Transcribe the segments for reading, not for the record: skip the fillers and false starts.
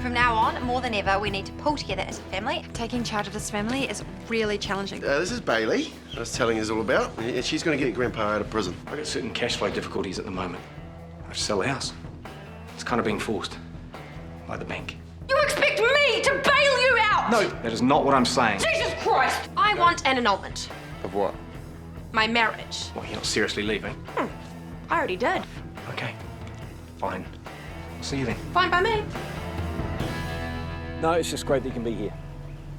From now on, more than ever, we need to pull together as a family. Taking charge of this family is really challenging. This is Bailey. I was telling you all about. Yeah, she's going to get Grandpa out of prison. I've got certain cash flow difficulties at the moment. I have to sell the house. It's kind of being forced by the bank. You expect me to bail you out? No, that is not what I'm saying. Jesus Christ! I want an annulment. Of what? My marriage. Well, you're not seriously leaving? I already did. Okay, fine. I'll see you then. Fine by me. No, it's just great that you can be here.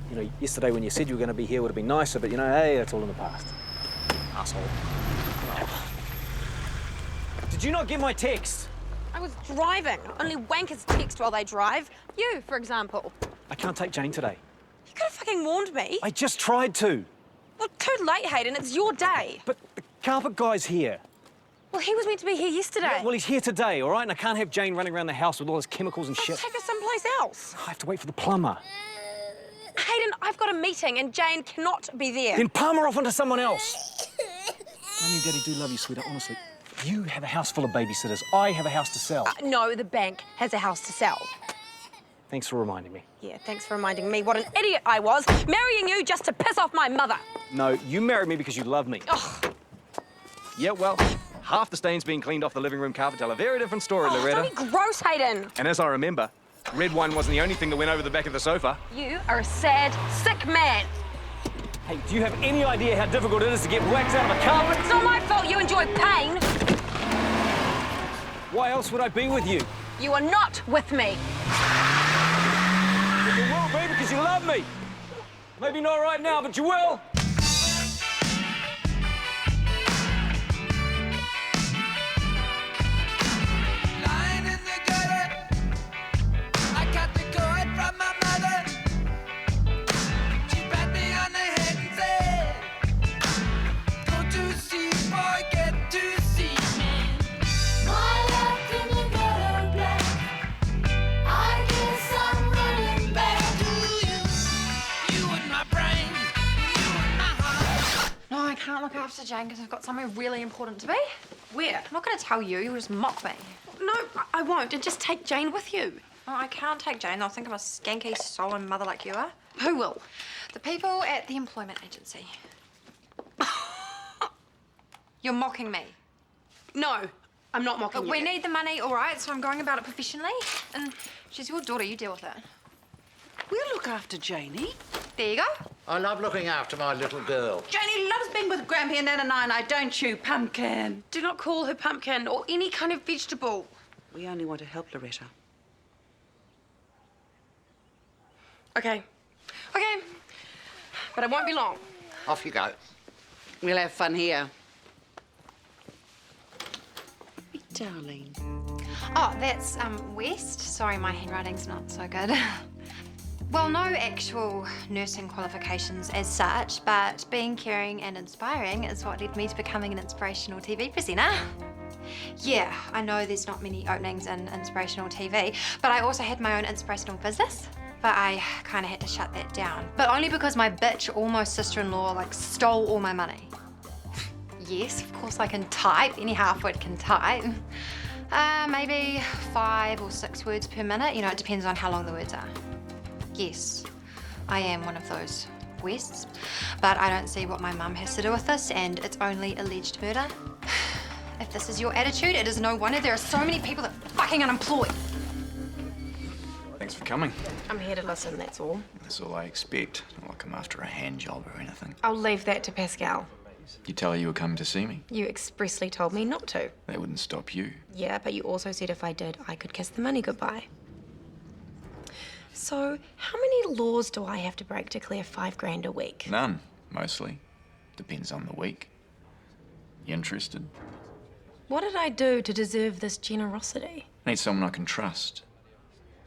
You know, yesterday when you said you were going to be here would have been nicer, but you know, hey, that's all in the past. Asshole. Oh. Did you not get my text? I was driving. Only wankers text while they drive. You, for example. I can't take Jane today. You could have fucking warned me. I just tried to. Well, too late, Hayden. It's your day. But the carpet guy's here. Well, he was meant to be here yesterday. Well, he's here today, all right? And I can't have Jane running around the house with all his chemicals and Let's shit. take her someplace else. I have to wait for the plumber. Hayden, I've got a meeting and Jane cannot be there. Then palm her off onto someone else. Mummy and Daddy do love you, sweetheart, honestly. You have a house full of babysitters. I have a house to sell. No, the bank has a house to sell. Thanks for reminding me. Yeah, thanks for reminding me what an idiot I was, marrying you just to piss off my mother. No, you married me because you love me. Ugh. Yeah, well, half the stains being cleaned off the living room carpet tell a very different story, Loretta. Don't be gross, Hayden. And as I remember, red wine wasn't the only thing that went over the back of the sofa. You are a sad, sick man. Hey, do you have any idea how difficult it is to get wax out of a carpet? It's not my fault you enjoy pain. Why else would I be with you? You are not with me. But you will be because you love me. Maybe not right now, but you will. I can't look after Jane because I've got somewhere really important to be. Where? I'm not going to tell you. You'll just mock me. No, I won't. And just take Jane with you. Oh, I can't take Jane. They'll think I'm a skanky, stolen mother like you are. Who will? The people at the employment agency. You're mocking me. No, I'm not mocking you. We need the money, all right, so I'm going about it professionally. And she's your daughter. You deal with it. We'll look after Janie. There you go. I love looking after my little girl. Janie loves being with Grampy and Nana Nine, don't you, Pumpkin? Do not call her pumpkin or any kind of vegetable. We only want to help Loretta. Okay. Okay. But it won't be long. Off you go. We'll have fun here. Me darling. Oh, that's West. Sorry, my handwriting's not so good. Well, no actual nursing qualifications as such, but being caring and inspiring is what led me to becoming an inspirational TV presenter. Yeah, I know there's not many openings in inspirational TV, but I also had my own inspirational business. But I kind of had to shut that down. But only because my bitch, almost sister-in-law, like, stole all my money. Yes, of course I can type. Any half-wit can type. Maybe 5 or 6 words per minute. You know, it depends on how long the words are. Yes, I am one of those Wests, but I don't see what my mum has to do with this, and it's only alleged murder. If this is your attitude, it is no wonder there are so many people that are fucking unemployed. Thanks for coming. I'm here to listen, that's all. That's all I expect. Not like I'm after a hand job or anything. I'll leave that to Pascalle. You tell her you were coming to see me? You expressly told me not to. That wouldn't stop you. Yeah, but you also said if I did, I could kiss the money goodbye. So, how many laws do I have to break to clear $5 grand a week? None, mostly. Depends on the week. You interested? What did I do to deserve this generosity? I need someone I can trust.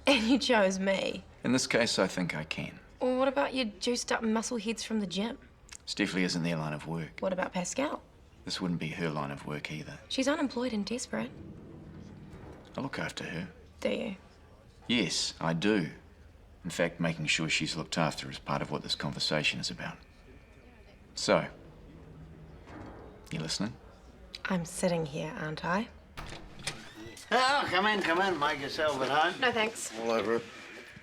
And you chose me. In this case, I think I can. Well, what about your juiced up muscle heads from the gym? This definitely isn't their line of work. What about Pascalle? This wouldn't be her line of work either. She's unemployed and desperate. I look after her. Do you? Yes, I do. In fact, making sure she's looked after is part of what this conversation is about. So, you listening? I'm sitting here, aren't I? Oh, come in, make yourself at home. No, thanks. All over it.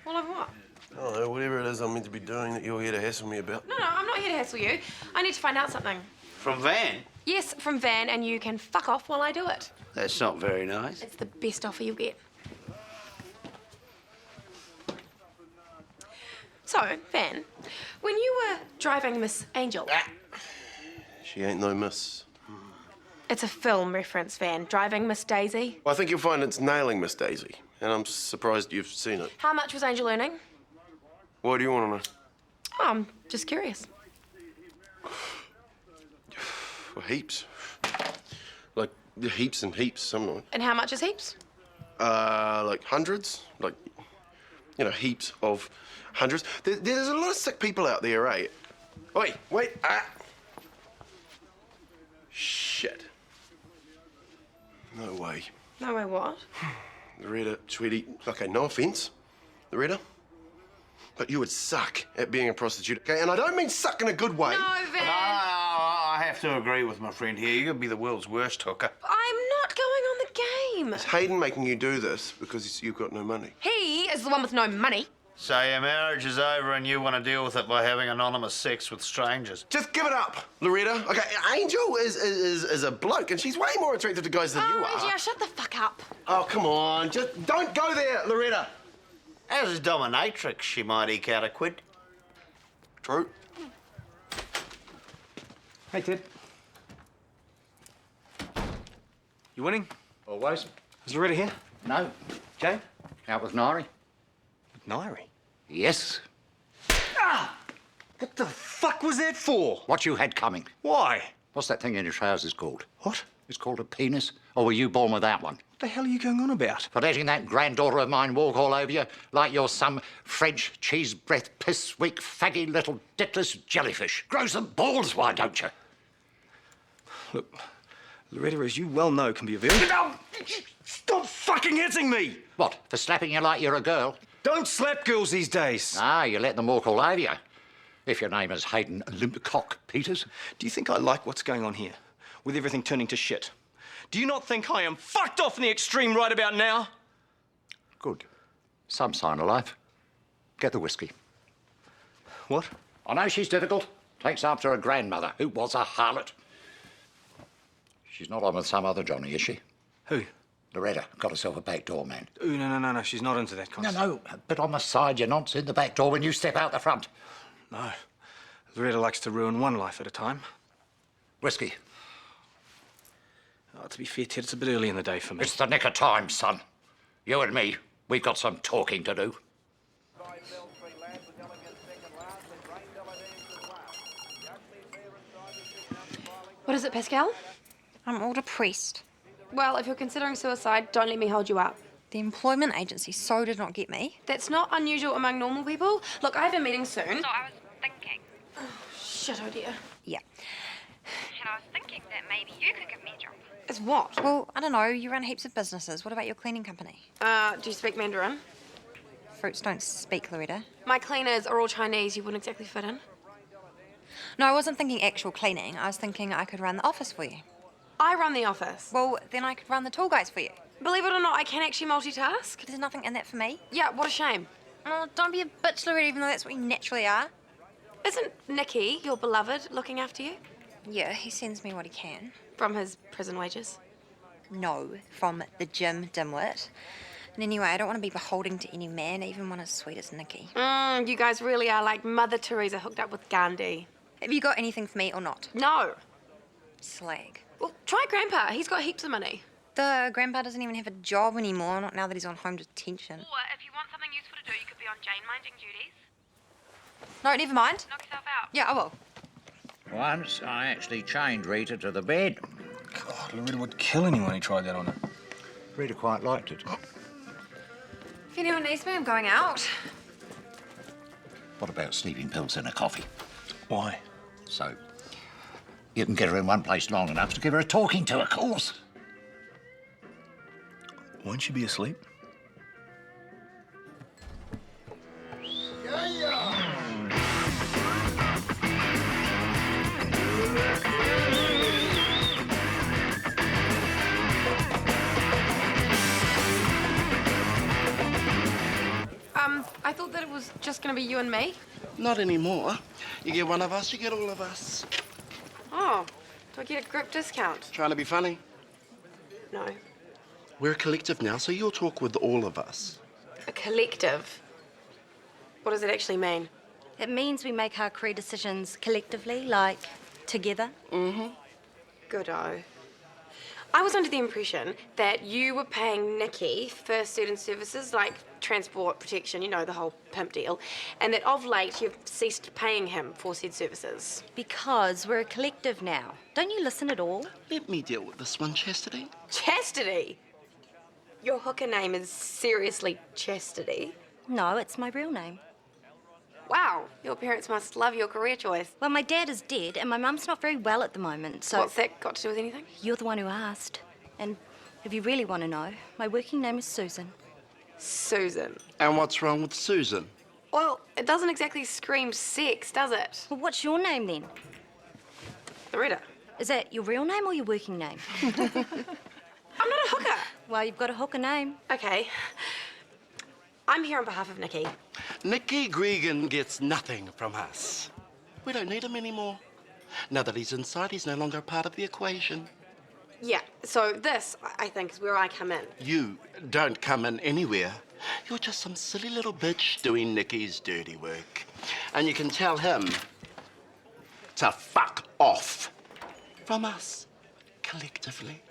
All over what? I don't know, whatever it is I'm meant to be doing that you're here to hassle me about. No, I'm not here to hassle you. I need to find out something. From Van? Yes, from Van, and you can fuck off while I do it. That's not very nice. It's the best offer you'll get. So, Van, when you were driving Miss Angel... She ain't no miss. It's a film reference, Van. Driving Miss Daisy. Well, I think you'll find it's nailing Miss Daisy, and I'm surprised you've seen it. How much was Angel earning? What do you want to know? Oh, I'm just curious. Well, heaps. Like, heaps and heaps, some night. And how much is heaps? Like hundreds. Like, you know, heaps of hundreds. There's a lot of sick people out there, eh? Wait. Shit. No way. No way, what? Loretta, sweetie, okay, no offense, Loretta, but you would suck at being a prostitute, okay? And I don't mean suck in a good way. No, Van. I have to agree with my friend here. You're gonna be the world's worst hooker. I'm not going on the game. Is Hayden making you do this because you've got no money? He is the one with no money. So your marriage is over and you want to deal with it by having anonymous sex with strangers. Just give it up, Loretta. Okay, Angel is a bloke, and she's way more attractive to guys than you are. Yeah, shut the fuck up. Oh, come on. Just don't go there, Loretta. As a dominatrix, she might eke out a quid. True. Hey, Ted. You winning? Always. Is Loretta here? No. Jay? Out with Ngaire? Ngaire? Yes. What the fuck was that for? What you had coming. Why? What's that thing in your trousers called? What? It's called a penis? Or were you born with that one? What the hell are you going on about? For letting that granddaughter of mine walk all over you like you're some French cheese breath, piss weak, faggy little dickless jellyfish. Grow some balls, why don't you? Look, Loretta, as you well know, can be a very... No! Stop fucking hitting me! What, for slapping you like you're a girl? Don't slap girls these days. Ah, you let them walk all over you. If your name is Hayden Limpcock Peters. Do you think I like what's going on here, with everything turning to shit? Do you not think I am fucked off in the extreme right about now? Good. Some sign of life. Get the whiskey. What? I know she's difficult. Takes after her grandmother, who was a harlot. She's not on with some other Johnny, is she? Who? Loretta got herself a back door, man. Ooh, no, she's not into that kind of stuff. No, but on the side, you're not in the back door when you step out the front. No. Loretta likes to ruin one life at a time. Whiskey. Oh, to be fair, Ted, it's a bit early in the day for me. It's the nick of time, son. You and me, we've got some talking to do. What is it, Pascalle? I'm all depressed. Well, if you're considering suicide, don't let me hold you up. The employment agency so did not get me. That's not unusual among normal people. Look, I have a meeting soon. So I was thinking. Shit, oh dear. Yeah. And I was thinking that maybe you could give me a job. Is what? Well, I don't know. You run heaps of businesses. What about your cleaning company? Do you speak Mandarin? Fruits don't speak, Loretta. My cleaners are all Chinese. You wouldn't exactly fit in. No, I wasn't thinking actual cleaning. I was thinking I could run the office for you. I run the office. Well, then I could run the tour guides for you. Believe it or not, I can actually multitask. There's nothing in that for me. Yeah, what a shame. Oh, don't be a bitch, Loretta, even though that's what you naturally are. Isn't Nicky, your beloved, looking after you? Yeah, he sends me what he can. From his prison wages? No, from the gym, dimwit. And anyway, I don't want to be beholden to any man, even one as sweet as Nicky. You guys really are like Mother Teresa hooked up with Gandhi. Have you got anything for me or not? No. Slag. Well, try Grandpa. He's got heaps of money. The grandpa doesn't even have a job anymore, not now that he's on home detention. Or if you want something useful to do, you could be on Jane minding duties. No, never mind. Knock yourself out. Yeah, I will. Once I actually chained Rita to the bed. God, Loretta would kill anyone who tried that on her. Rita quite liked it. If anyone needs me, I'm going out. What about sleeping pills in a coffee? Why? So, you can get her in one place long enough to give her a talking to, of course. Won't she be asleep? I thought that it was just gonna be you and me. Not anymore. You get one of us, you get all of us. Oh, do I get a group discount? Trying to be funny? No. We're a collective now, so you'll talk with all of us. A collective? What does it actually mean? It means we make our career decisions collectively, like together. Good-o. I was under the impression that you were paying Nikki for certain services, like transport, protection, you know, the whole pimp deal, and that of late you've ceased paying him for said services. Because we're a collective now. Don't you listen at all? Let me deal with this one, Chastity. Chastity? Your hooker name is seriously Chastity? No, it's my real name. Wow, your parents must love your career choice. Well, my dad is dead and my mum's not very well at the moment, so... What's that got to do with anything? You're the one who asked. And if you really want to know, my working name is Susan. Susan. And what's wrong with Susan? Well, it doesn't exactly scream sex, does it? Well, what's your name then? Loretta. Is that your real name or your working name? I'm not a hooker. Well, you've got a hooker name. Okay. I'm here on behalf of Nikki. Nicky Gregan gets nothing from us. We don't need him anymore. Now that he's inside, he's no longer a part of the equation. Yeah, so this, I think, is where I come in. You don't come in anywhere. You're just some silly little bitch doing Nicky's dirty work. And you can tell him to fuck off from us, collectively.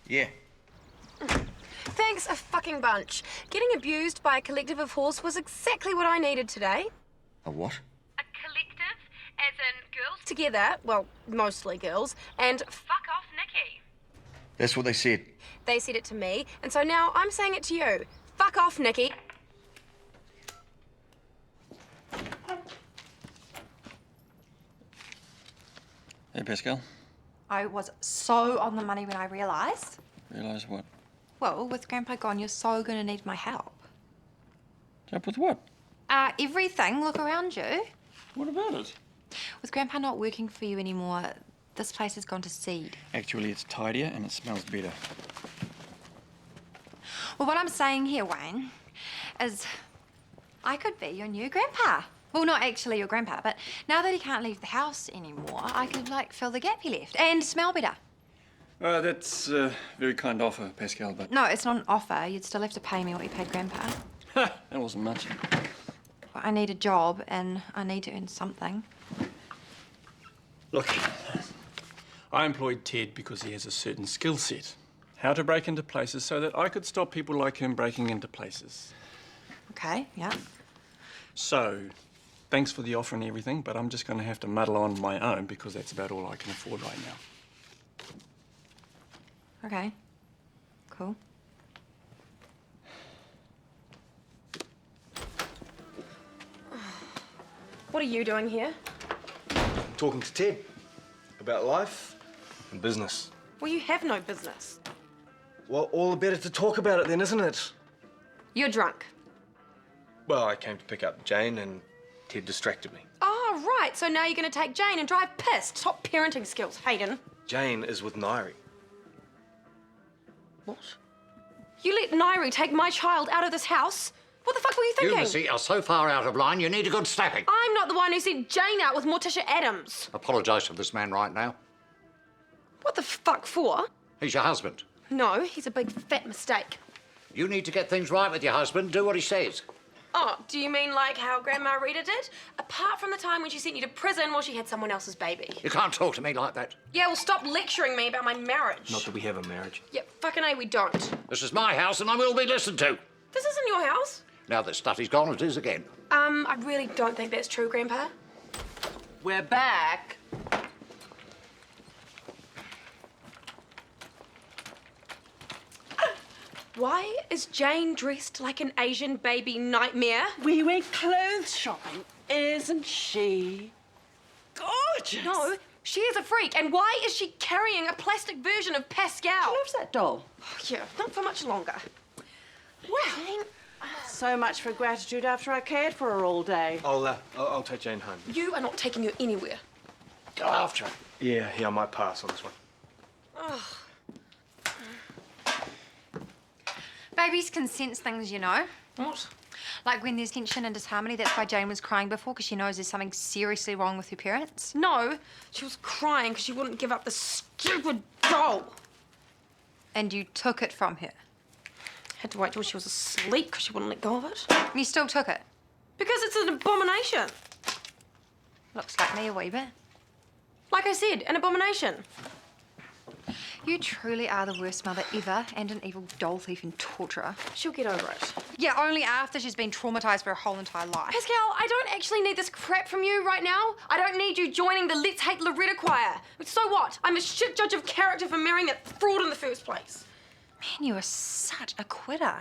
Yeah. Thanks a fucking bunch. Getting abused by a collective of whores was exactly what I needed today. A what? A collective, as in girls Together, well, mostly girls, and fuck off Nikki. That's what they said. they said it to me, and so now I'm saying it to you. Fuck off, Nikki. Hey, Pascalle. I was so on the money when I realised. Realise what? Well, with Grandpa gone, you're so going to need my help. Help with what? Everything. Look around you. What about it? With Grandpa not working for you anymore, this place has gone to seed. Actually, it's tidier and it smells better. Well, what I'm saying here, Wayne, is I could be your new Grandpa. Well, not actually your Grandpa, but now that he can't leave the house anymore, I could, fill the gap he left and smell better. That's a very kind offer, Pascalle, but... No, it's not an offer. You'd still have to pay me what you paid Grandpa. Ha! That wasn't much. I need a job, and I need to earn something. Look, I employed Ted because he has a certain skill set. How to break into places so that I could stop people like him breaking into places. Okay, yeah. So, thanks for the offer and everything, but I'm just going to have to muddle on my own because that's about all I can afford right now. Okay. Cool. What are you doing here? Talking to Ted about life and business. Well, you have no business. Well, all the better to talk about it then, isn't it? You're drunk. Well, I came to pick up Jane and Ted distracted me. Oh, right. So now you're going to take Jane and drive pissed. Top parenting skills, Hayden. Jane is with Ngaire. What? You let Ngaire take my child out of this house? What the fuck were you thinking? You, Missy, are so far out of line, you need a good slapping. I'm not the one who sent Jane out with Morticia Adams. Apologise to this man right now. What the fuck for? He's your husband. No, he's a big fat mistake. You need to get things right with your husband, do what he says. Oh, do you mean like how Grandma Rita did? Apart from the time when she sent you to prison while she had someone else's baby. You can't talk to me like that. Yeah, well, stop lecturing me about my marriage. Not that we have a marriage. Yeah, fucking A, we don't. This is my house and I will be listened to. This isn't your house. Now that Stutty's gone, it is again. I really don't think that's true, Grandpa. We're back. Why is Jane dressed like an Asian baby nightmare? We went clothes shopping, isn't she? Gorgeous. No, she is a freak. And why is she carrying a plastic version of Pascalle? She loves that doll. Oh, yeah, not for much longer. Wow. So much for gratitude after I cared for her all day. I'll take Jane home. You are not taking her anywhere. Go after it. Yeah, I might pass on this one. Babies can sense things, you know. What? Like when there's tension and disharmony, that's why Jane was crying before, because she knows there's something seriously wrong with her parents. No, she was crying because she wouldn't give up the stupid doll. And you took it from her. Had to wait till she was asleep because she wouldn't let go of it. You still took it. Because it's an abomination. Looks like me a wee bit. Like I said, an abomination. You truly are the worst mother ever, and an evil doll thief and torturer. She'll get over it. Yeah, only after she's been traumatized for her whole entire life. Pascalle, I don't actually need this crap from you right now. I don't need you joining the Let's Hate Loretta choir. But so what? I'm a shit judge of character for marrying that fraud in the first place. Man, you are such a quitter.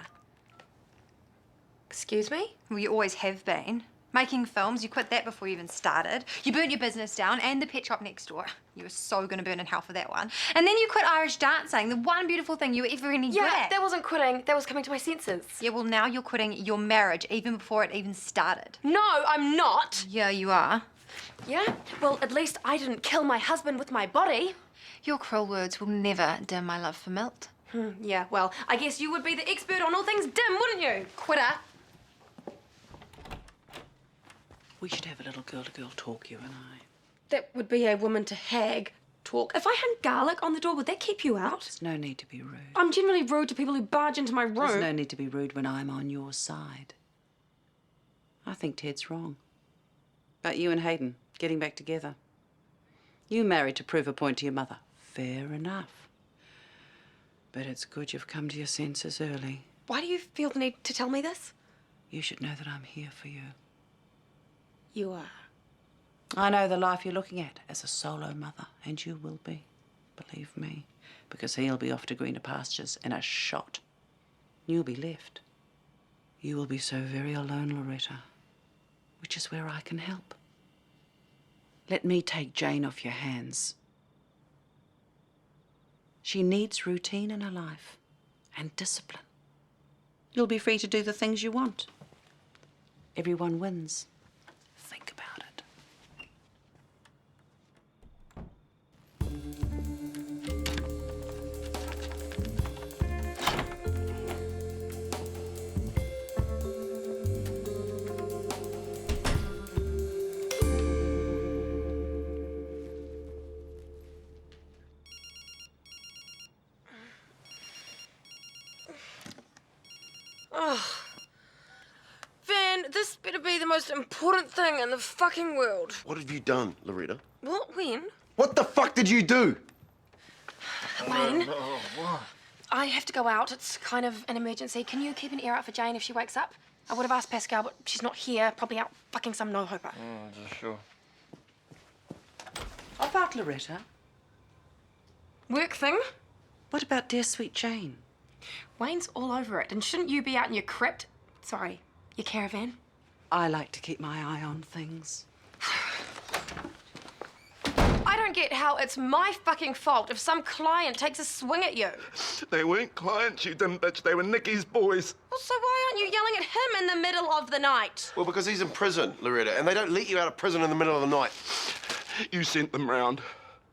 Excuse me? Well, you always have been. Making films, you quit that before you even started. You burnt your business down and the pet shop next door. You were so gonna burn in hell for that one. And then you quit Irish dancing, the one beautiful thing you were ever any good Yeah, at. that wasn't quitting. That was coming to my senses. Yeah, well, now you're quitting your marriage even before it even started. No, I'm not. Yeah, you are. Yeah? Well, at least I didn't kill my husband with my body. Your cruel words will never dim my love for Milt. Yeah, well, I guess you would be the expert on all things dim, wouldn't you? Quitter. We should have a little girl-to-girl talk, you and I. That would be a woman to hag talk. If I hung garlic on the door, would that keep you out? There's no need to be rude. I'm generally rude to people who barge into my room. There's no need to be rude when I'm on your side. I think Ted's wrong. But you and Hayden, getting back together. You married to prove a point to your mother. Fair enough. But it's good you've come to your senses early. Why do you feel the need to tell me this? You should know that I'm here for you. You are. I know the life you're looking at as a solo mother, and you will be, believe me, because he'll be off to greener pastures in a shot. You'll be left. You will be so very alone, Loretta, which is where I can help. Let me take Jane off your hands. She needs routine in her life and discipline. You'll be free to do the things you want. Everyone wins. Think about it. Van, this better be the most important thing in the fucking world. What have you done, Loretta? What? When? What the fuck did you do? Wayne, I have to go out. It's kind of an emergency. Can you keep an ear out for Jane if she wakes up? I would have asked Pascalle, but she's not here. Probably out fucking some no-hoper. Sure. What about Loretta? Work thing? What about dear sweet Jane? Wayne's all over it. And shouldn't you be out in your crypt? Sorry, your caravan? I like to keep my eye on things. I don't get how it's my fucking fault if some client takes a swing at you. They weren't clients, you dumb bitch. They were Nicky's boys. Well, so why aren't you yelling at him in the middle of the night? Well, because he's in prison, Loretta, and they don't let you out of prison in the middle of the night. You sent them round.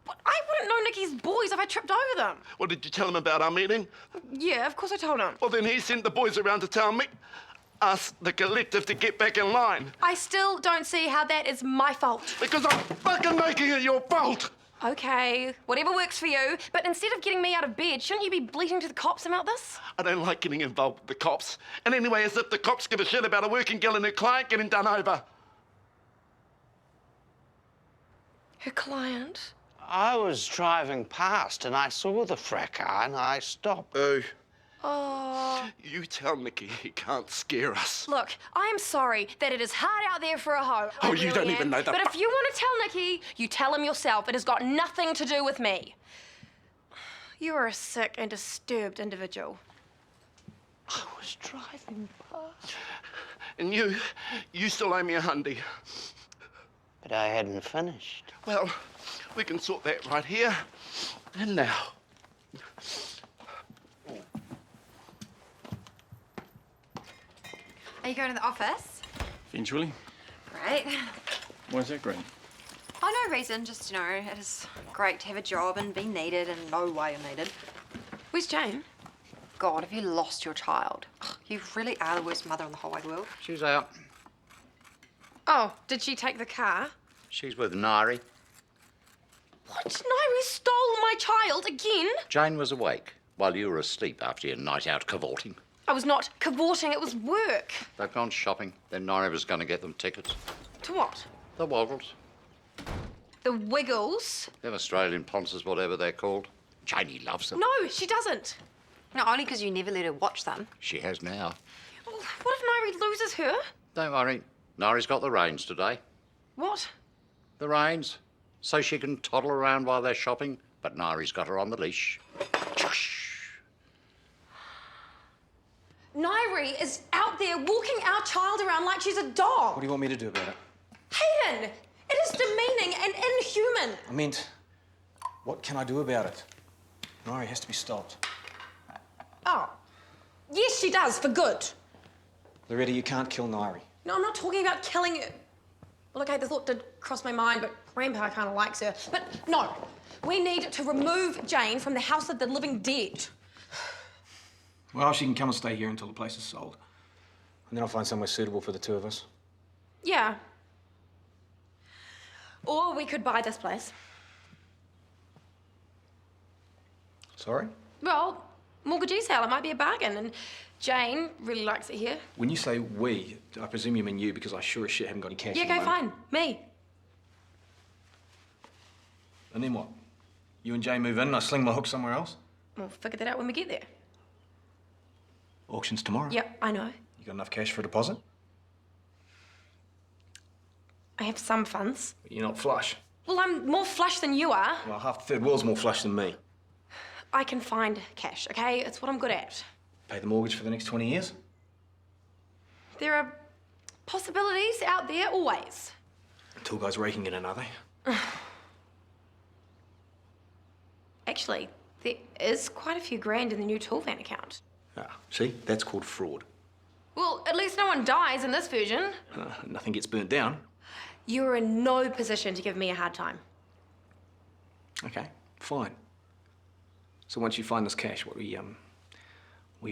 But I wouldn't know Nicky's boys if I tripped over them. What did you tell him about our meeting? Yeah, of course I told him. Well, then he sent the boys around to tell me, us, the collective, to get back in line. I still don't see how that is my fault. Because I'm fucking making it your fault. Okay, whatever works for you. But instead of getting me out of bed, shouldn't you be bleating to the cops about this? I don't like getting involved with the cops. And anyway, as if the cops give a shit about a working girl and her client getting done over. Her client? I was driving past and I saw the fracas and I stopped. Oh. You tell Nicky he can't scare us. Look, I am sorry that it is hard out there for a hoe. Oh, you don't even know that. But if you want to tell Nicky, you tell him yourself. It has got nothing to do with me. You are a sick and disturbed individual. I was driving past. And you still owe me $100. But I hadn't finished. Well, we can sort that right here and now. Are you going to the office? Eventually. Great. Why is that great? Oh, no reason. Just, it is great to have a job and be needed and know why you're needed. Where's Jane? God, have you lost your child? Ugh, you really are the worst mother in the whole wide world. She's out. Oh, did she take the car? She's with Ngaire. What? Ngaire stole my child again? Jane was awake while you were asleep after your night out cavorting. I was not cavorting, it was work. They've gone shopping. Then Ngaire was going to get them tickets. To what? The Woggles. The Wiggles? Them Australian ponces, whatever they're called. Janey loves them. No, she doesn't. No, only because you never let her watch them. She has now. Well, what if Ngaire loses her? Don't worry. Ngaire's got the reins today. What? The reins. So she can toddle around while they're shopping, but Ngaire's got her on the leash. Ngaire is out there walking our child around like she's a dog. What do you want me to do about it? Hayden, it is demeaning and inhuman. I meant, what can I do about it? Ngaire has to be stopped. Oh, yes, she does, for good. Loretta, you can't kill Ngaire. No, I'm not talking about killing her. Well, okay, the thought did cross my mind, but Grandpa kind of likes her. But no, we need to remove Jane from the house of the living dead. Well, she can come and stay here until the place is sold. And then I'll find somewhere suitable for the two of us. Yeah. Or we could buy this place. Sorry? Well, mortgagee sale, it might be a bargain, and Jane really likes it here. When you say we, I presume you mean you, because I sure as shit haven't got any cash. Yeah, at the okay, moment. fine. Me. And then what? You and Jay move in and I sling my hook somewhere else? We'll figure that out when we get there. Auction's tomorrow. Yep, I know. You got enough cash for a deposit? I have some funds. You're not flush. Well, I'm more flush than you are. Well, half the third world's more flush than me. I can find cash, okay? It's what I'm good at. Pay the mortgage for the next 20 years? There are possibilities out there always. The tool guy's raking it in, are they? Actually, there is quite a few grand in the new tool van account. Ah, see? That's called fraud. Well, at least no one dies in this version. Nothing gets burnt down. You're in no position to give me a hard time. Okay, fine. So once you find this cash, what we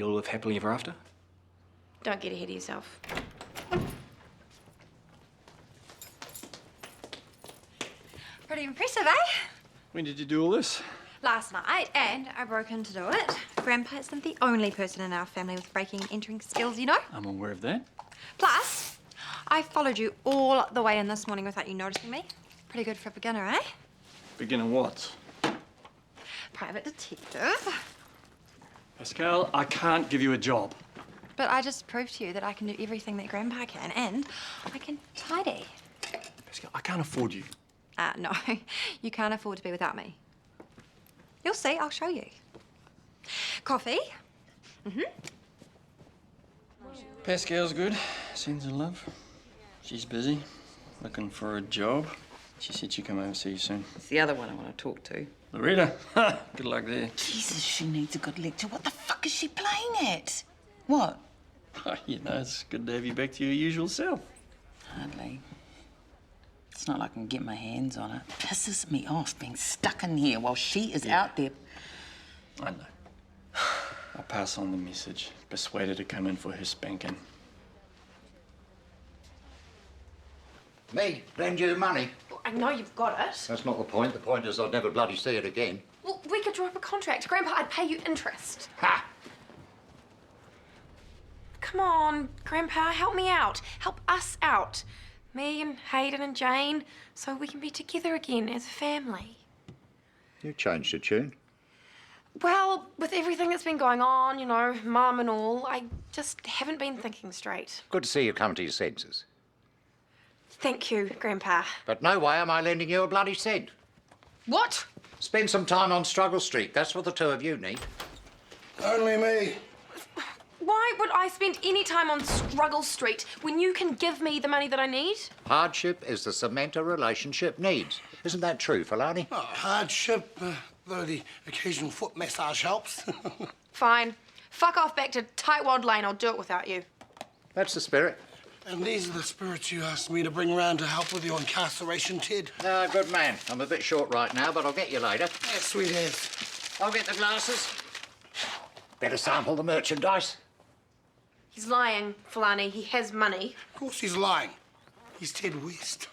all live happily ever after? Don't get ahead of yourself. Pretty impressive, eh? When did you do all this? Last night, and I broke in to do it. Grandpa isn't the only person in our family with breaking and entering skills, you know? I'm aware of that. Plus, I followed you all the way in this morning without you noticing me. Pretty good for a beginner, eh? Beginner what? Private detective. Pascalle, I can't give you a job. But I just proved to you that I can do everything that Grandpa can, and I can tidy. Pascalle, I can't afford you. No, you can't afford to be without me. You'll see, I'll show you. Coffee? Mm-hmm. Pascal's good. Sends her love. She's busy, looking for a job. She said she'd come over and see you soon. It's the other one I want to talk to. Loretta, good luck there. Jesus, she needs a good lecture. What the fuck is she playing at? What? You know, it's good to have you back to your usual self. Hardly. It's not like I can get my hands on it. Pisses me off being stuck in here while she is out there. I know. I'll pass on the message. Persuade her to come in for her spanking. Me? Lend you money? Well, I know you've got it. That's not the point. The point is I'll never bloody see it again. Well, we could draw up a contract. Grandpa, I'd pay you interest. Ha! Come on, Grandpa, help me out. Help us out. Me and Hayden and Jane, so we can be together again as a family. You changed your tune. Well, with everything that's been going on, you know, Mum and all, I just haven't been thinking straight. Good to see you come to your senses. Thank you, Grandpa. But no way am I lending you a bloody cent. What? Spend some time on Struggle Street. That's what the two of you need. Only me. Why would I spend any time on Struggle Street when you can give me the money that I need? Hardship is the cement a relationship needs. Isn't that true, Falani? Oh, hardship, though the occasional foot massage helps. Fine. Fuck off back to Tightwad Lane. I'll do it without you. That's the spirit. And these are the spirits you asked me to bring round to help with your incarceration, Ted. Good man. I'm a bit short right now, but I'll get you later. Yeah, sweet as. I'll get the glasses. Better sample the merchandise. He's lying, Fulani. He has money. Of course he's lying. He's Ted West.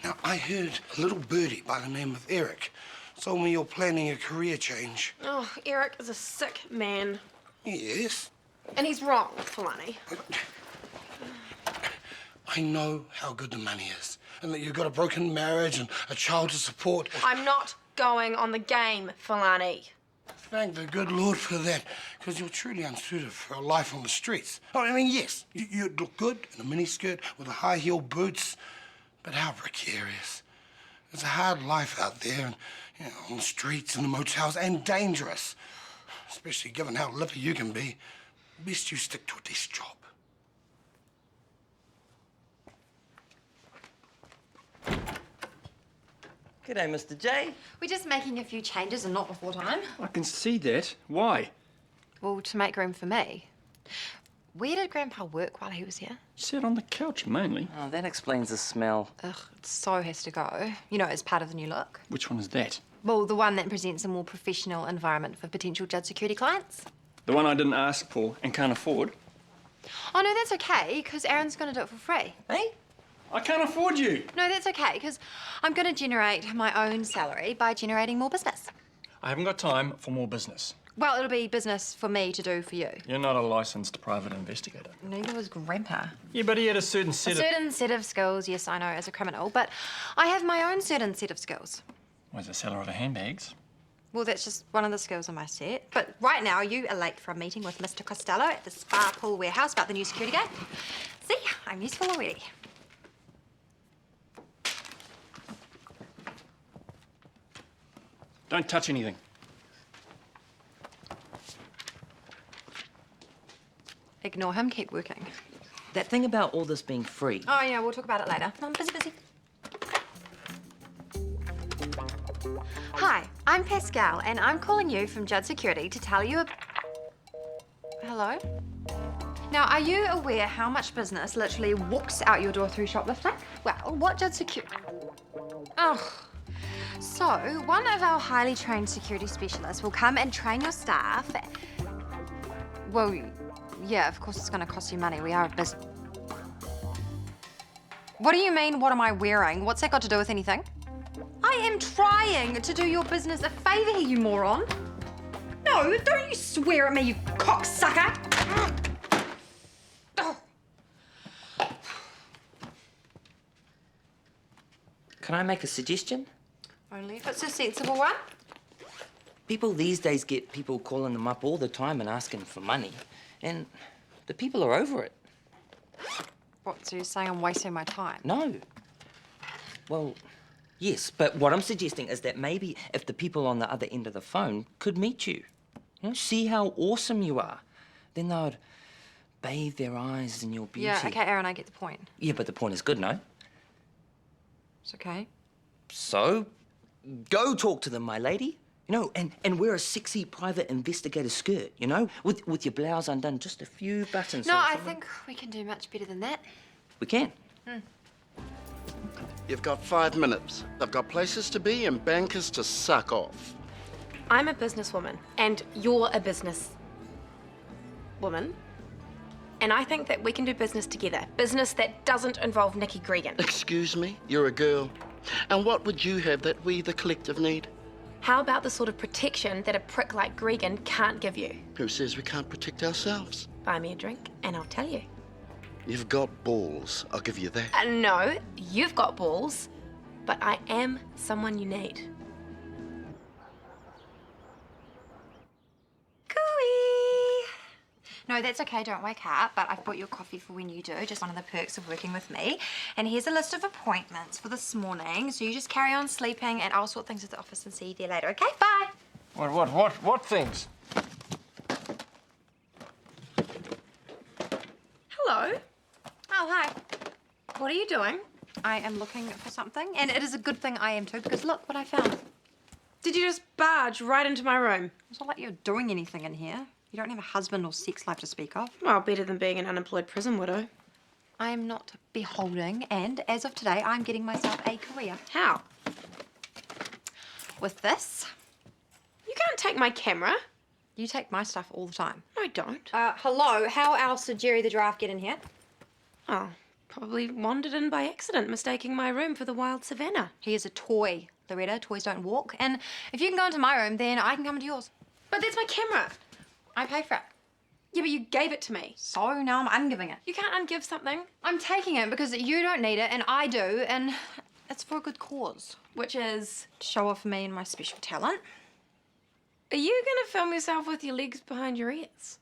Now, I heard a little birdie by the name of Eric told me you're planning a career change. Oh, Eric is a sick man. Yes. And he's wrong, Fulani. I know how good the money is, and that you've got a broken marriage and a child to support. I'm not going on the game, Fulani. Thank the good Lord for that, because you're truly unsuited for a life on the streets. Oh, I mean, yes, you look good in a miniskirt with the high-heel boots, but how precarious. It's a hard life out there, and on the streets and the motels, and dangerous. Especially given how lippy you can be. Best you stick to a desk job. G'day, Mr. J. We're just making a few changes and not before time. I can see that. Why? Well, to make room for me. Where did Grandpa work while he was here? Sat on the couch, mainly. Oh, that explains the smell. Ugh, it so has to go. You know, as part of the new look. Which one is that? Well, the one that presents a more professional environment for potential Judd security clients. The one I didn't ask for and can't afford? Oh, no, that's okay, because Aaron's going to do it for free. Hey? I can't afford you. No, that's okay, because I'm going to generate my own salary by generating more business. I haven't got time for more business. Well, it'll be business for me to do for you. You're not a licensed private investigator. Neither was Grandpa. Yeah, but he had a certain set A certain set of skills, yes, I know, as a criminal, but I have my own certain set of skills. Was a seller of handbags. Well, that's just one of the skills on my set. But right now, you are late for a meeting with Mr. Costello at the Spa Pool Warehouse about the new security gate. See, I'm useful already. Don't touch anything. Ignore him, keep working. That thing about all this being free. Oh, yeah, we'll talk about it later. I'm busy. Hi, I'm Pascalle, and I'm calling you from Judd Security to tell you Hello? Now, are you aware how much business literally walks out your door through shoplifting? Well, what Judd Security... Oh. So, one of our highly trained security specialists will come and train your staff. Well, yeah, of course it's going to cost you money. We are a business. What do you mean, what am I wearing? What's that got to do with anything? I am trying to do your business a favour here, you moron. No, don't you swear at me, you cocksucker. Can I make a suggestion? Only if it's a sensible one. People these days get people calling them up all the time and asking for money. And the people are over it. What, so you're saying I'm wasting my time? No. Well, yes, but what I'm suggesting is that maybe if the people on the other end of the phone could meet you, see how awesome you are, then they would bathe their eyes in your beauty. Yeah, okay, Aaron, I get the point. Yeah, but the point is good, no? It's okay. So, go talk to them, my lady. And wear a sexy private investigator skirt, with your blouse undone, just a few buttons. No, I think we can do much better than that. We can. You've got 5 minutes. I've got places to be and bankers to suck off. I'm a businesswoman, and you're a business woman. And I think that we can do business together. Business that doesn't involve Nicky Gregan. Excuse me? You're a girl. And what would you have that we, the collective, need? How about the sort of protection that a prick like Gregan can't give you? Who says we can't protect ourselves? Buy me a drink, and I'll tell you. You've got balls, I'll give you that. No, you've got balls, but I am someone you need. No, that's okay, don't wake up, but I've bought your coffee for when you do, just one of the perks of working with me. And here's a list of appointments for this morning, so you just carry on sleeping and I'll sort things at the office and see you there later, okay? Bye! What things? Hello. Oh, hi. What are you doing? I am looking for something, and it is a good thing I am too, because look what I found. Did you just barge right into my room? It's not like you're doing anything in here. You don't have a husband or sex life to speak of. Well, better than being an unemployed prison widow. I am not beholding, and as of today, I'm getting myself a career. How? With this. You can't take my camera. You take my stuff all the time. No, I don't. Hello, how else did Jerry the giraffe get in here? Oh, probably wandered in by accident, mistaking my room for the wild savannah. He is a toy, Loretta. Toys don't walk. And if you can go into my room, then I can come into yours. But that's my camera. I pay for it. Yeah, but you gave it to me. So now I'm ungiving it. You can't ungive something. I'm taking it because you don't need it and I do, and it's for a good cause. Which is? To show off me and my special talent. Are you gonna film yourself with your legs behind your ears?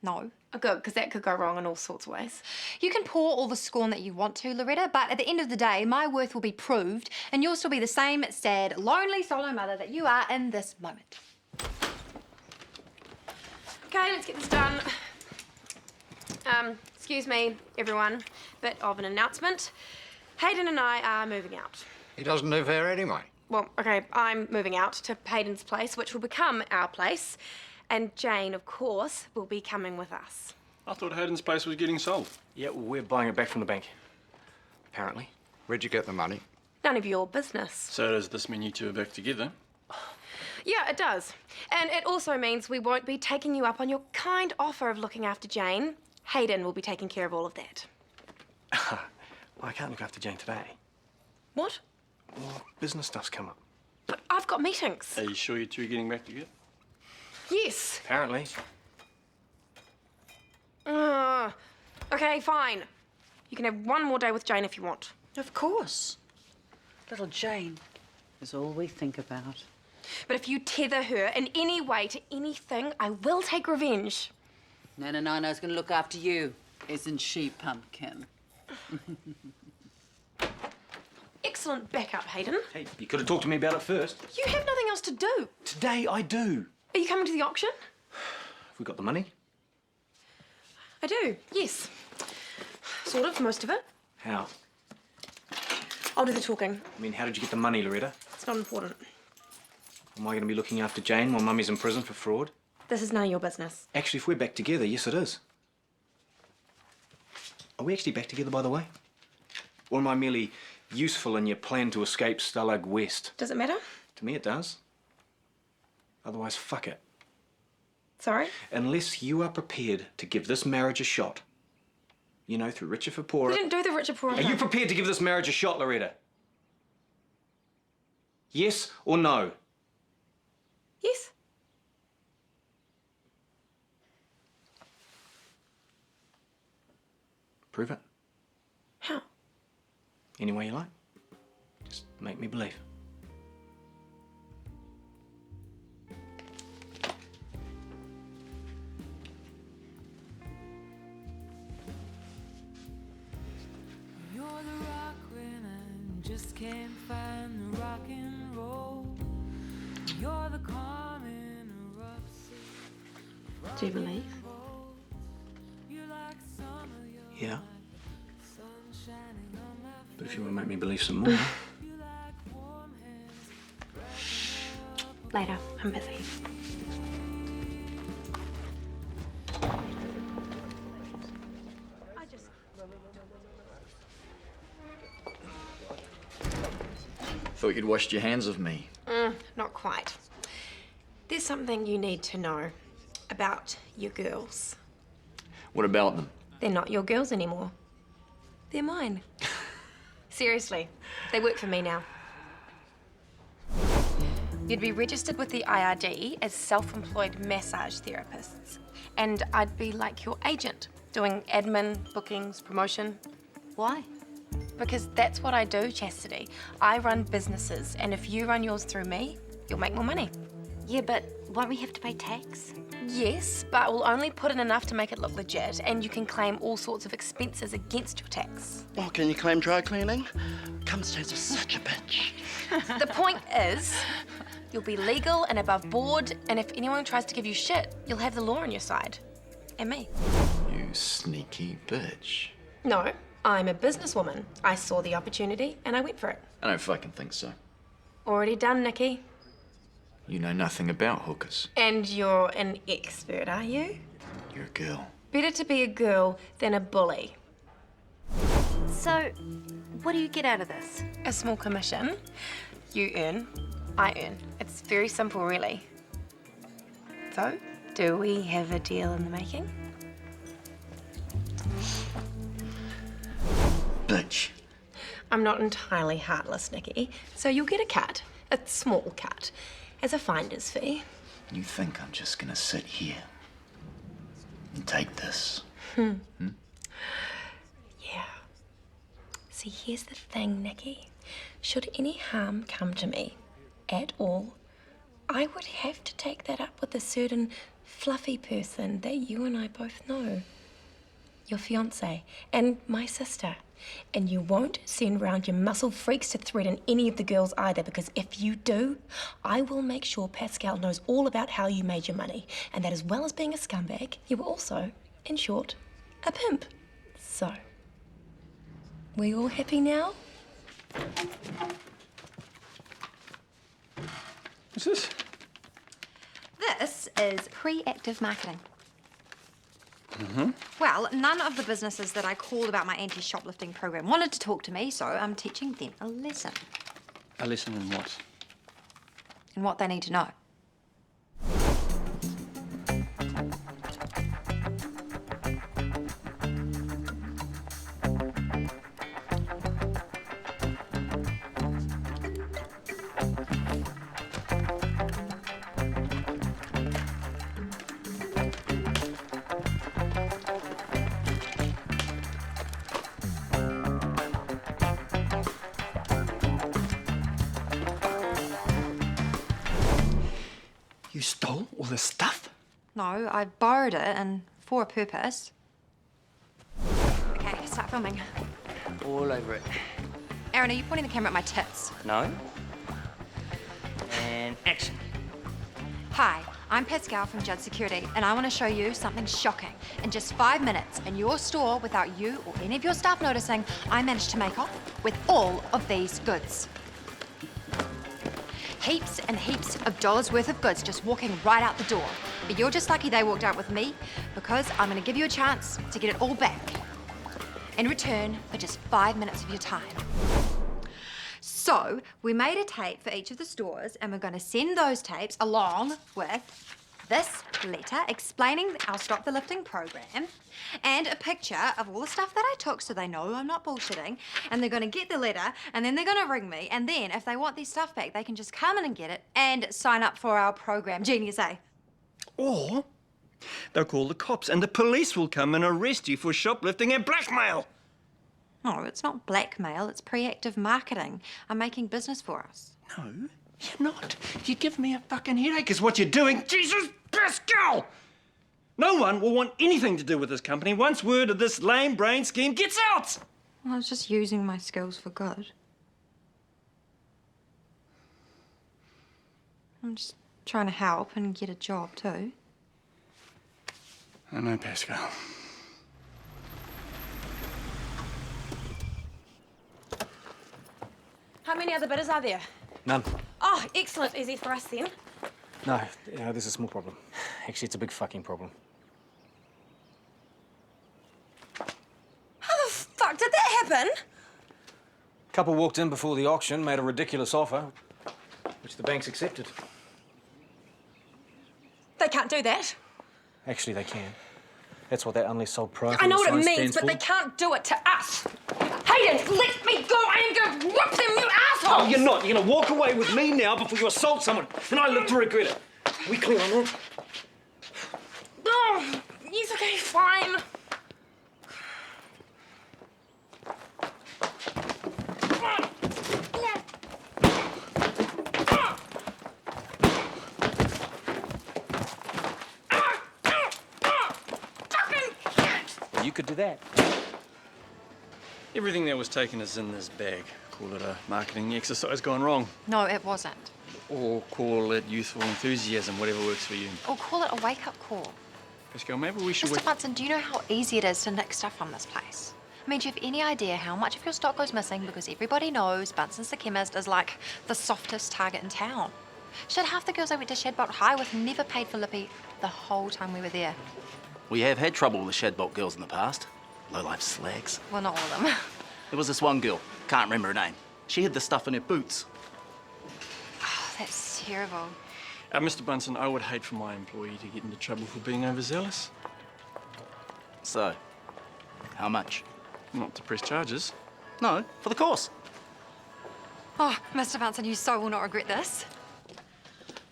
No. Oh, good, because that could go wrong in all sorts of ways. You can pour all the scorn that you want to, Loretta, but at the end of the day, my worth will be proved, and you'll still be the same sad, lonely solo mother that you are in this moment. Okay, let's get this done. Excuse me, everyone. Bit of an announcement. Hayden and I are moving out. He doesn't live here anyway. Well, okay, I'm moving out to Hayden's place, which will become our place. And Jane, of course, will be coming with us. I thought Hayden's place was getting sold. Yeah, well, we're buying it back from the bank. Apparently. Where'd you get the money? None of your business. So does this mean you two are back together? Yeah, it does. And it also means we won't be taking you up on your kind offer of looking after Jane. Hayden will be taking care of all of that. Well, I can't look after Jane today. What? Well, business stuff's come up. But I've got meetings. Are you sure you two are getting back together? Yes. Apparently. Okay, fine. You can have one more day with Jane if you want. Of course. Little Jane is all we think about. But if you tether her in any way to anything, I will take revenge. Nana Nino's gonna look after you, isn't she, Pumpkin? Excellent backup, Hayden. Hey, you could have talked to me about it first. You have nothing else to do. Today I do. Are you coming to the auction? Have we got the money? I do, yes. Sort of, most of it. How? I'll do the talking. I mean, how did you get the money, Loretta? It's not important. Am I going to be looking after Jane while Mummy's in prison for fraud? This is none of your business. Actually, if we're back together, yes, it is. Are we actually back together, by the way? Or am I merely useful in your plan to escape Stalag West? Does it matter? To me, it does. Otherwise, fuck it. Sorry? Unless you are prepared to give this marriage a shot. You know, through richer for poorer. We didn't do the richer poorer. Are you prepared to give this marriage a shot, Loretta? Yes or no? Yes. Prove it. How? Any way you like. Just make me believe. You're the rock when I just can't find the rock and roll. You're the calm in a rough sea. Do you believe? Yeah. But if you want to make me believe some more. Later, I'm busy. Thought you'd washed your hands of me. Not quite. There's something you need to know about your girls. What about them? They're not your girls anymore. They're mine. Seriously, they work for me now. You'd be registered with the IRD as self-employed massage therapists. And I'd be like your agent, doing admin, bookings, promotion. Why? Because that's what I do, Chastity. I run businesses, and if you run yours through me, you'll make more money. Yeah, but won't we have to pay tax? Yes, but we'll only put in enough to make it look legit, and you can claim all sorts of expenses against your tax. Oh, can you claim dry cleaning? Cumstains are such a bitch. The point is, you'll be legal and above board, and if anyone tries to give you shit, you'll have the law on your side. And me. You sneaky bitch. No, I'm a businesswoman. I saw the opportunity, and I went for it. I don't fucking think so. Already done, Nikki. You know nothing about hookers. And you're an expert, are you? You're a girl. Better to be a girl than a bully. So, what do you get out of this? A small commission. You earn, I earn. It's very simple, really. So, do we have a deal in the making? Bitch. I'm not entirely heartless, Nikki, so you'll get a cut. A small cut. As a finder's fee. You think I'm just gonna sit here and take this? Yeah. See, here's the thing, Nikki. Should any harm come to me at all, I would have to take that up with a certain fluffy person that you and I both know. Your fiancé and my sister. And you won't send round your muscle freaks to threaten any of the girls either, because if you do, I will make sure Pascalle knows all about how you made your money, and that as well as being a scumbag, you were also, in short, a pimp. So, we all happy now? What's this? This is pre-active marketing. Mm-hmm. Well, none of the businesses that I called about my anti-shoplifting program wanted to talk to me, so I'm teaching them a lesson. A lesson in what? In what they need to know. You stole all this stuff? No, I borrowed it and for a purpose. Okay, start filming. All over it. Aaron, are you pointing the camera at my tits? No. And action. Hi, I'm Pascalle from Judd Security, and I want to show you something shocking. In just 5 minutes, in your store, without you or any of your staff noticing, I managed to make off with all of these goods. Heaps and heaps of dollars worth of goods just walking right out the door. But you're just lucky they walked out with me, because I'm going to give you a chance to get it all back. In return for just 5 minutes of your time. So, we made a tape for each of the stores, and we're going to send those tapes along with this letter explaining our Stop the Lifting program and a picture of all the stuff that I took so they know I'm not bullshitting, and they're going to get the letter and then they're going to ring me, and then if they want their stuff back they can just come in and get it and sign up for our program. Genius, eh? Or they'll call the cops and the police will come and arrest you for shoplifting and blackmail. No, it's not blackmail, it's pre-active marketing. I'm making business for us. No, you're not. You give me a fucking headache is what you're doing. Jesus, Pascalle! No one will want anything to do with this company once word of this lame brain scheme gets out. I was just using my skills for good. I'm just trying to help and get a job too. I know, Pascalle. How many other bidders are there? None. Oh, excellent. Easy for us then. No, this is a small problem. Actually, it's a big fucking problem. How the fuck did that happen? Couple walked in before the auction, made a ridiculous offer, which the banks accepted. They can't do that. Actually, they can. That's what that unless sold price. I know what it sign means, stands but for. they can't do it to us. Hayden, let me go. I am going to whoop them, you assholes. No, you're not. You're going to walk away with me now before you assault someone, and I live to regret it. Are we clear on that? Oh, it's okay, fine. You could do that. Everything that was taken is in this bag. Call it a marketing exercise gone wrong. No, it wasn't. Or call it youthful enthusiasm, whatever works for you. Or call it a wake-up call. Pascalle, maybe we should... Mr. Bunsen, do you know how easy it is to nick stuff from this place? I mean, do you have any idea how much of your stock goes missing because everybody knows Bunsen's the chemist is like the softest target in town? Shit, half the girls I went to Shadbolt High with never paid for Lippy the whole time we were there. We have had trouble with the Shadbolt girls in the past. Low-life slags. Well, not all of them. There was this one girl, can't remember her name. She hid the stuff in her boots. Oh, that's terrible. Mr. Bunsen, I would hate for my employee to get into trouble for being overzealous. So, how much? Not to press charges. No, for the course. Oh, Mr. Bunsen, you so will not regret this.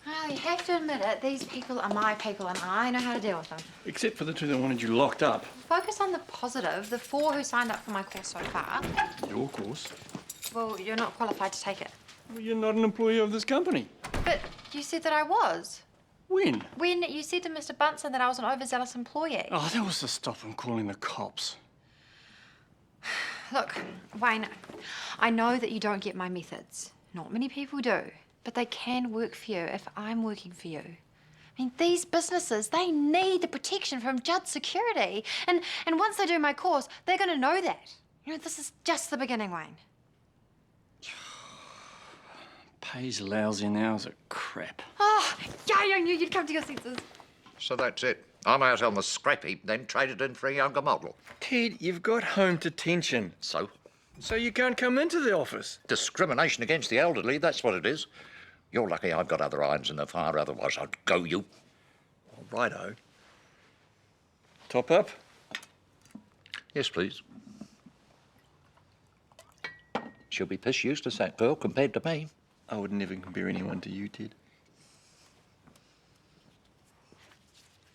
Well, you have to admit it, these people are my people and I know how to deal with them. Except for the two that wanted you locked up. Focus on the positive, the 4 who signed up for my course so far. Your course? Well, you're not qualified to take it. Well, you're not an employee of this company. But you said that I was. When? When you said to Mr. Bunsen that I was an overzealous employee. Oh, that was to stop him calling the cops. Look, Wayne, I know that you don't get my methods. Not many people do. But they can work for you if I'm working for you. I mean, these businesses, they need the protection from Judd security. And once they do my course, they're going to know that. You know, this is just the beginning, Wayne. Pays lousy and hours are crap. Oh, yeah, I knew you'd come to your senses. So that's it. I'm out on the scrap heap, then traded in for a younger model. Ted, you've got home detention. So? So you can't come into the office. Discrimination against the elderly, that's what it is. You're lucky I've got other irons in the fire, otherwise I'd go you. Righto. Top up? Yes, please. She'll be piss useless, that girl, compared to me. I would never compare anyone to you, Ted.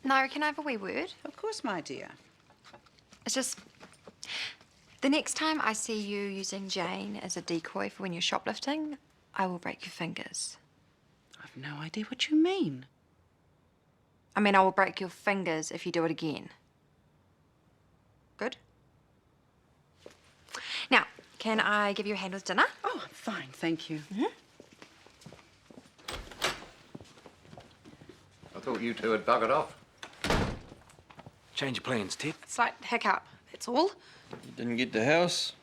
Ngaire, can I have a wee word? Of course, my dear. It's just, the next time I see you using Jane as a decoy for when you're shoplifting, I will break your fingers. I've no idea what you mean. I mean, I will break your fingers if you do it again. Good? Now, can I give you a hand with dinner? Oh, fine, thank you. I thought you two had buggered off. Change your plans, Ted. Slight hiccup, that's all. You didn't get the house?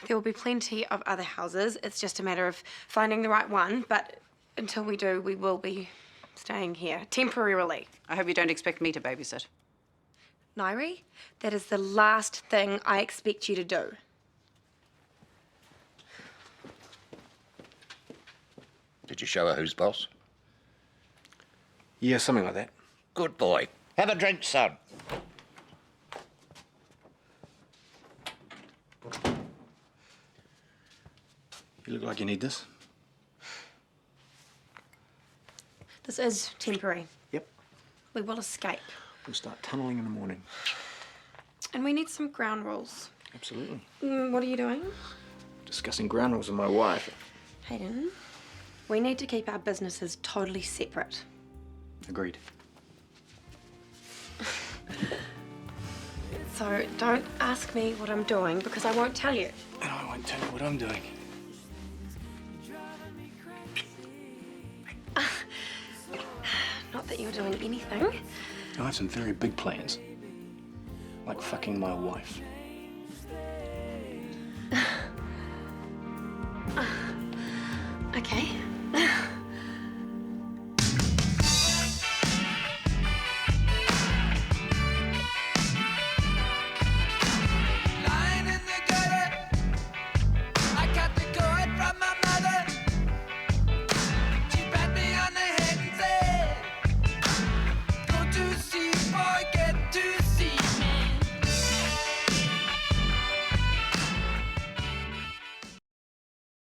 There will be plenty of other houses. It's just a matter of finding the right one. But until we do, we will be staying here temporarily. I hope you don't expect me to babysit. Ngaire, that is the last thing I expect you to do. Did you show her who's boss? Yeah, something like that. Good boy. Have a drink, son. You look like you need this. This is temporary. Yep. We will escape. We'll start tunnelling in the morning. And we need some ground rules. Absolutely. What are you doing? Discussing ground rules with my wife. Hayden, we need to keep our businesses totally separate. Agreed. So don't ask me what I'm doing because I won't tell you. And I won't tell you what I'm doing. Not that you're doing anything. I have some very big plans. Like fucking my wife. Okay.